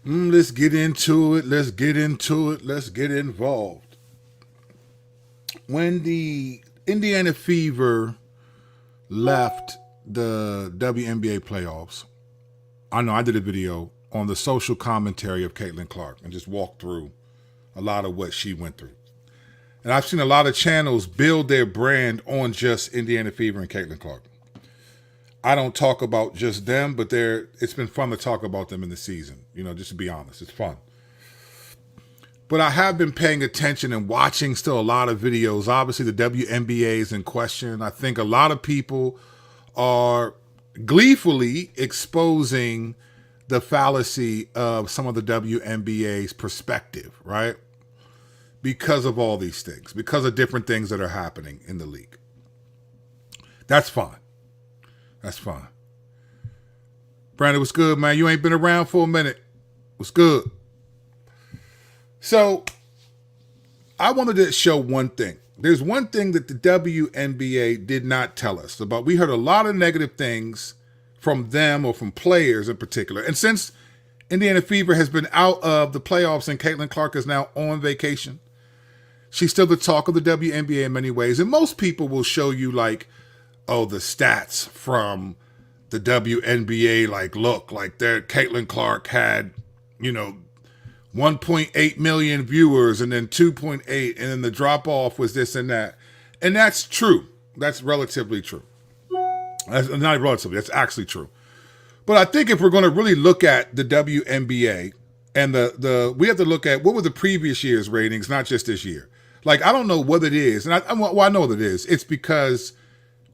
Let's get into it. Let's get into it. Let's get involved. When the Indiana Fever left the WNBA playoffs, I know I did a video on the social commentary of Caitlin Clark and just walked through a lot of what she went through. And I've seen a lot of channels build their brand on just Indiana Fever and Caitlin Clark. I don't talk about just them, but it's been fun to talk about them in the season. Just to be honest, it's fun. But I have been paying attention and watching still a lot of videos. Obviously, the WNBA is in question. I think a lot of people are gleefully exposing the fallacy of some of the WNBA's perspective, right? Because of all these things, because of different things that are happening in the league. That's fine. That's fine. Brandon, what's good, man? You ain't been around for a minute. What's good? So, I wanted to show one thing. There's one thing that the WNBA did not tell us about. We heard a lot of negative things from them or from players in particular. And since Indiana Fever has been out of the playoffs and Caitlin Clark is now on vacation, she's still the talk of the WNBA in many ways. And most people will show you the stats from the WNBA, look, Caitlin Clark had, 1.8 million viewers and then 2.8, and then the drop off was this and that. And that's true. That's relatively true. That's not relatively, that's actually true. But I think if we're going to really look at the WNBA and we have to look at what were the previous year's ratings, not just this year. I don't know what it is. And I know what it is. It's because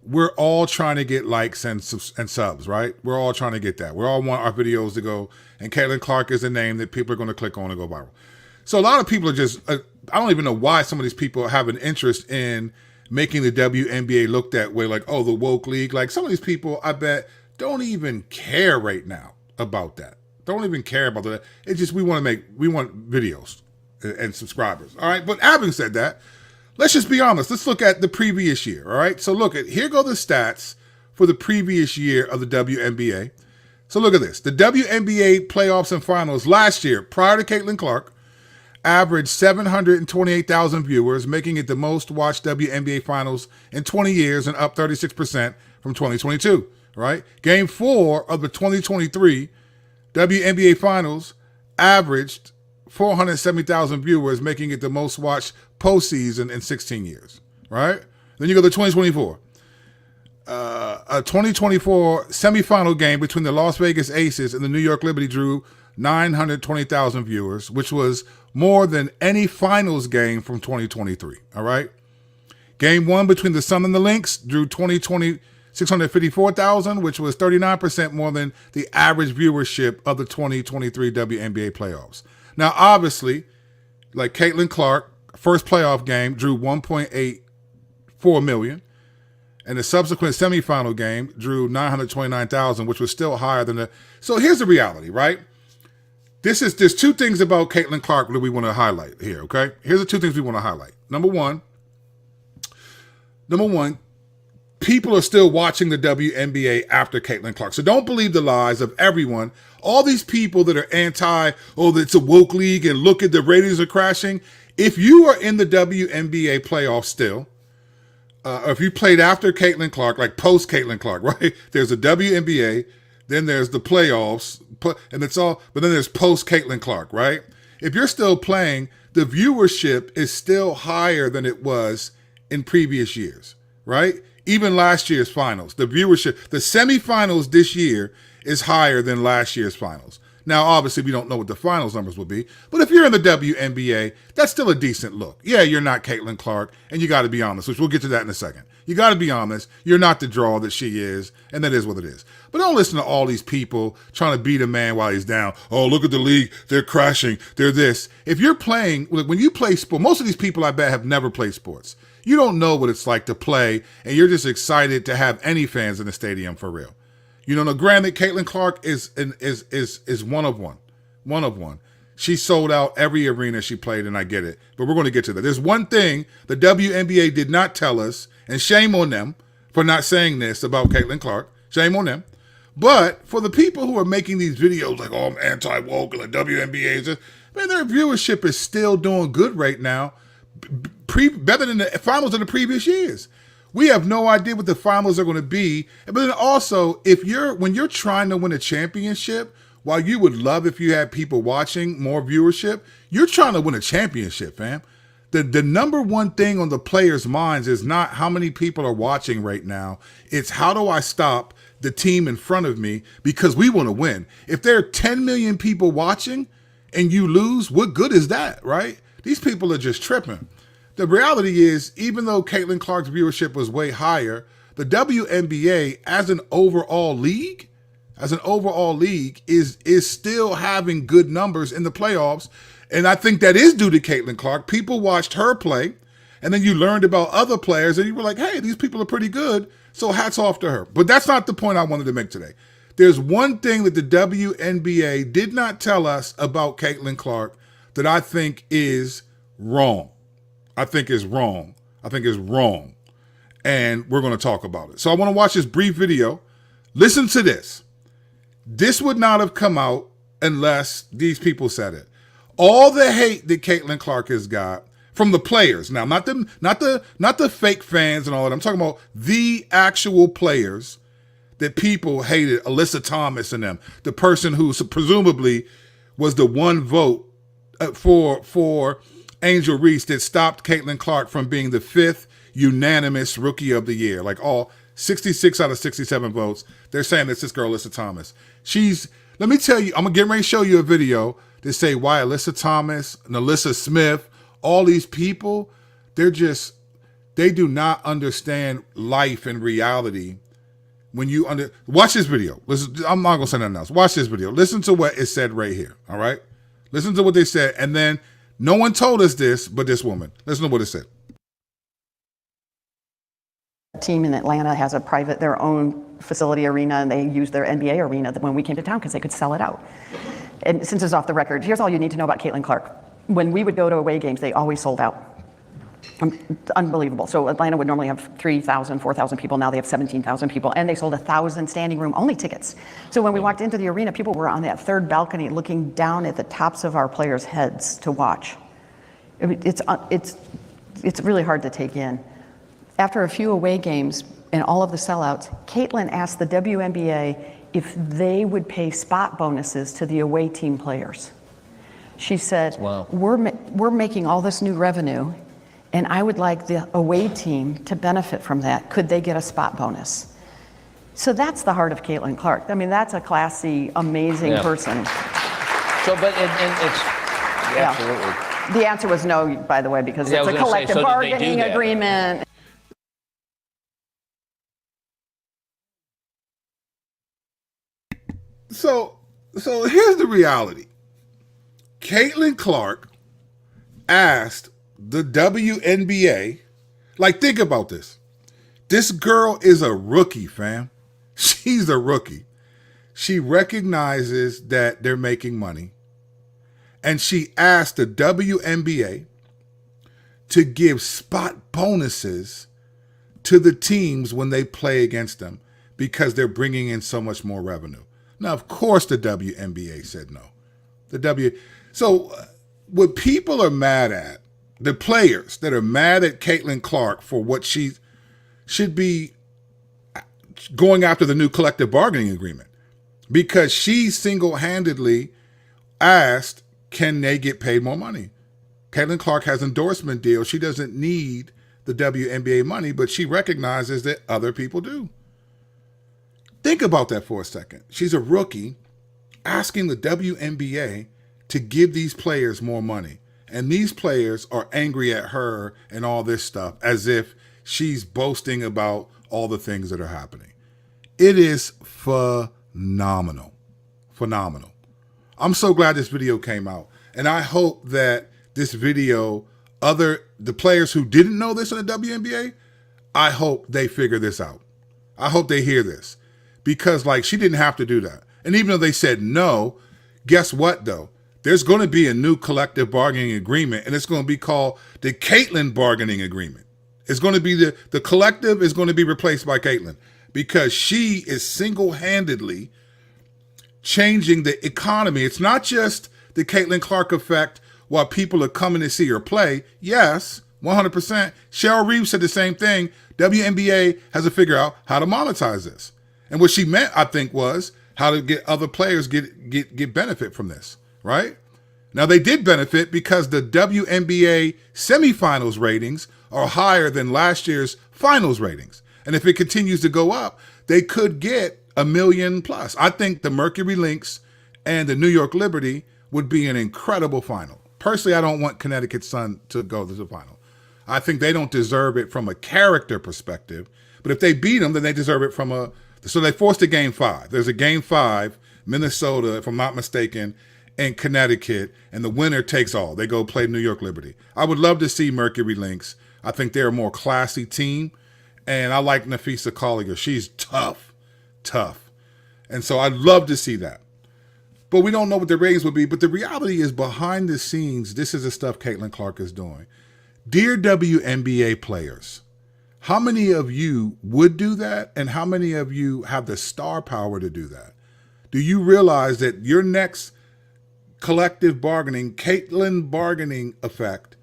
we're all trying to get likes and subs, right? We're all trying to get that. We all want our videos to go, and Caitlin Clark is a name that people are going to click on and go viral. So a lot of people are just, I don't even know why some of these people have an interest in making the WNBA look that way, the woke league. Some of these people, I bet, don't even care right now about that. Don't even care about that. It's just we want videos and subscribers. All right, but having said that, let's just be honest. Let's look at the previous year, all right? So here go the stats for the previous year of the WNBA. So look at this. The WNBA playoffs and finals last year, prior to Caitlin Clark, averaged 728,000 viewers, making it the most watched WNBA finals in 20 years and up 36% from 2022, right? Game 4 of the 2023 WNBA finals averaged 470,000 viewers, making it the most watched postseason in 16 years, right? Then you go to 2024. A 2024 semifinal game between the Las Vegas Aces and the New York Liberty drew 920,000 viewers, which was more than any finals game from 2023, all right? Game 1 between the Sun and the Lynx drew 654,000, which was 39% more than the average viewership of the 2023 WNBA playoffs. Now, obviously, Caitlin Clark, first playoff game, drew 1.84 million, and the subsequent semifinal game drew 929,000, which was still higher than the. So here's the reality, right? There's two things about Caitlin Clark that we want to highlight here, okay? Here's the two things we want to highlight. Number one, people are still watching the WNBA after Caitlin Clark. So don't believe the lies of everyone. All these people that are it's a woke league and look at the ratings are crashing. If you are in the WNBA playoffs still, or if you played after Caitlin Clark, post Caitlin Clark, right? There's a WNBA, then there's the playoffs, and it's all, but then there's post Caitlin Clark, right? If you're still playing, the viewership is still higher than it was in previous years, right? Even last year's finals, the viewership, the semifinals this year is higher than last year's finals. Now, obviously, we don't know what the finals numbers will be, but if you're in the WNBA, that's still a decent look. Yeah, you're not Caitlin Clark, and you got to be honest, which we'll get to that in a second. You got to be honest. You're not the draw that she is, and that is what it is. But don't listen to all these people trying to beat a man while he's down. Oh, look at the league. They're crashing. They're this. If you're playing, when you play sport, most of these people I bet have never played sports. You don't know what it's like to play, and you're just excited to have any fans in the stadium for real. Now, granted, Caitlin Clark is one of one. She sold out every arena she played, and I get it. But we're going to get to that. There's one thing the WNBA did not tell us, and shame on them for not saying this about Caitlin Clark. Shame on them. But for the people who are making these videos like, oh, I'm anti-woke and the WNBA, man, their viewership is still doing good right now, better than the finals of the previous years. We have no idea what the finals are going to be. But then also, when you're trying to win a championship, while you would love if you had people watching, more viewership, you're trying to win a championship, fam. The number one thing on the players' minds is not how many people are watching right now. It's how do I stop the team in front of me, because we want to win. If there are 10 million people watching and you lose, what good is that, right? These people are just tripping. The reality is, even though Caitlin Clark's viewership was way higher, the WNBA as an overall league is still having good numbers in the playoffs. And I think that is due to Caitlin Clark. People watched her play, and then you learned about other players, and you were like, hey, these people are pretty good, so hats off to her. But that's not the point I wanted to make today. There's one thing that the WNBA did not tell us about Caitlin Clark that I think is wrong. I think is wrong. And we're going to talk about it. So I want to watch this brief video. Listen to this. This would not have come out unless these people said it. All the hate that Caitlin Clark has got from the players. Now, not the fake fans and all that. I'm talking about the actual players that people hated, Alyssa Thomas and them, the person who presumably was the one vote for Angel Reese that stopped Caitlin Clark from being the 5th unanimous rookie of the year. Like all 66 out of 67 votes. They're saying it's this girl, Alyssa Thomas. Let me tell you, I'm going to get ready to show you a video to say why Alyssa Thomas and Alyssa Smith, all these people, they do not understand life and reality. When you watch this video. Listen, I'm not going to say nothing else. Watch this video. Listen to what is said right here. All right. Listen to what they said. And then no one told us this, but this woman. Listen to what it said. Team in Atlanta has their own facility arena, and they use their NBA arena when we came to town because they could sell it out. And since it's off the record, here's all you need to know about Caitlin Clark. When we would go to away games, they always sold out. Unbelievable. So Atlanta would normally have 3,000, 4,000 people. Now they have 17,000 people, and they sold 1,000 standing room only tickets. So when we walked into the arena, people were on that third balcony looking down at the tops of our players' heads to watch. It's really hard to take in. After a few away games and all of the sellouts, Caitlin asked the WNBA if they would pay spot bonuses to the away team players. She said, wow, we're making all this new revenue, and I would like the away team to benefit from that. Could they get a spot bonus? So that's the heart of Caitlin Clark. I mean, that's a classy, amazing person. So, but it's absolutely. The answer was no, by the way, because it's a collective bargaining agreement. So here's the reality. Caitlin Clark asked the WNBA, like, think about this. This girl is a rookie, fam. She's a rookie. She recognizes that they're making money. And she asked the WNBA to give spot bonuses to the teams when they play against them because they're bringing in so much more revenue. Now, of course, the WNBA said no. So what people are mad at, the players that are mad at Caitlin Clark for what she should be going after the new collective bargaining agreement, because she single-handedly asked, can they get paid more money? Caitlin Clark has endorsement deals. She doesn't need the WNBA money, but she recognizes that other people do. Think about that for a second. She's a rookie asking the WNBA to give these players more money. And these players are angry at her and all this stuff as if she's boasting about all the things that are happening. It is phenomenal. Phenomenal. I'm so glad this video came out. And I hope that this video, the players who didn't know this in the WNBA, I hope they figure this out. I hope they hear this. Because, like, she didn't have to do that. And even though they said no, guess what, though? There's going to be a new collective bargaining agreement, and it's going to be called the Caitlin Bargaining Agreement. It's going to be the collective is going to be replaced by Caitlin. because she is single-handedly changing the economy. It's not just the Caitlin Clark effect while people are coming to see her play. Yes, 100%. Cheryl Reeves said the same thing. WNBA has to figure out how to monetize this. And what she meant, I think, was how to get other players get benefit from this, right? Now, they did benefit because the WNBA semifinals ratings are higher than last year's finals ratings. And if it continues to go up, they could get 1 million plus. I think the Mercury Lynx and the New York Liberty would be an incredible final. Personally, I don't want Connecticut Sun to go to the final. I think they don't deserve it from a character perspective. But if they beat them, then they deserve it from a... So they forced a Game 5. There's a Game 5, Minnesota, if I'm not mistaken, and Connecticut, and the winner takes all. They go play New York Liberty. I would love to see Mercury Lynx. I think they're a more classy team, and I like Nafisa Collier. She's tough. And so I'd love to see that. But we don't know what the ratings would be. But the reality is, behind the scenes, this is the stuff Caitlin Clark is doing. Dear WNBA players, how many of you would do that? And how many of you have the star power to do that? Do you realize that your next collective bargaining, Caitlin bargaining effect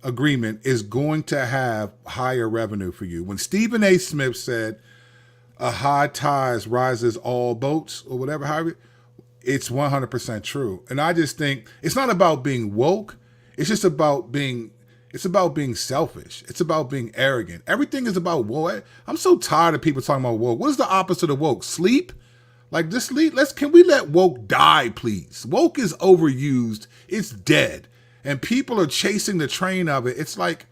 agreement is going to have higher revenue for you? When Stephen A. Smith said, a high tide rises all boats, or whatever, however, it's 100% true. And I just think it's not about being woke. It's just about being, it's about being selfish. It's about being arrogant. Everything is about woke. I'm so tired of people talking about woke. What is the opposite of woke? Sleep? Like, just sleep. Can we let woke die, please? Woke is overused. It's dead. And people are chasing the train of it. It's like,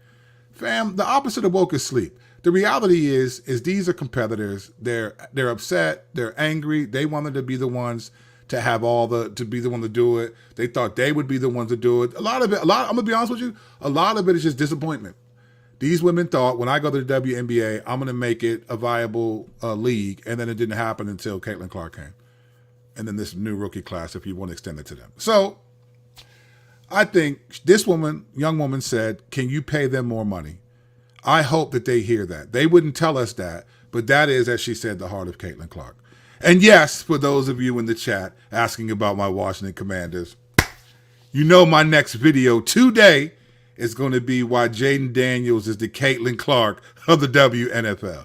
fam, the opposite of woke is sleep. The reality is these are competitors. They're upset. They're angry. They wanted to be the ones to have to be the one to do it. They thought they would be the ones to do it. I'm gonna be honest with you, a lot of it is just disappointment. These women thought, when I go to the WNBA, I'm gonna make it a viable league, and then it didn't happen until Caitlin Clark came. And then this new rookie class, if you want to extend it to them. So I think this young woman said, can you pay them more money? I hope that they hear that. They wouldn't tell us that, but that is, as she said, the heart of Caitlin Clark. And yes, for those of you in the chat asking about my Washington Commanders, you know my next video today is going to be why Jaden Daniels is the Caitlin Clark of the WNFL.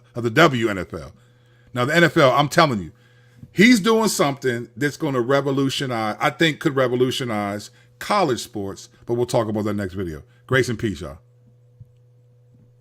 Now, the NFL, I'm telling you, he's doing something that's going to revolutionize, I think could revolutionize college sports, but we'll talk about that next video. Grace and peace, y'all.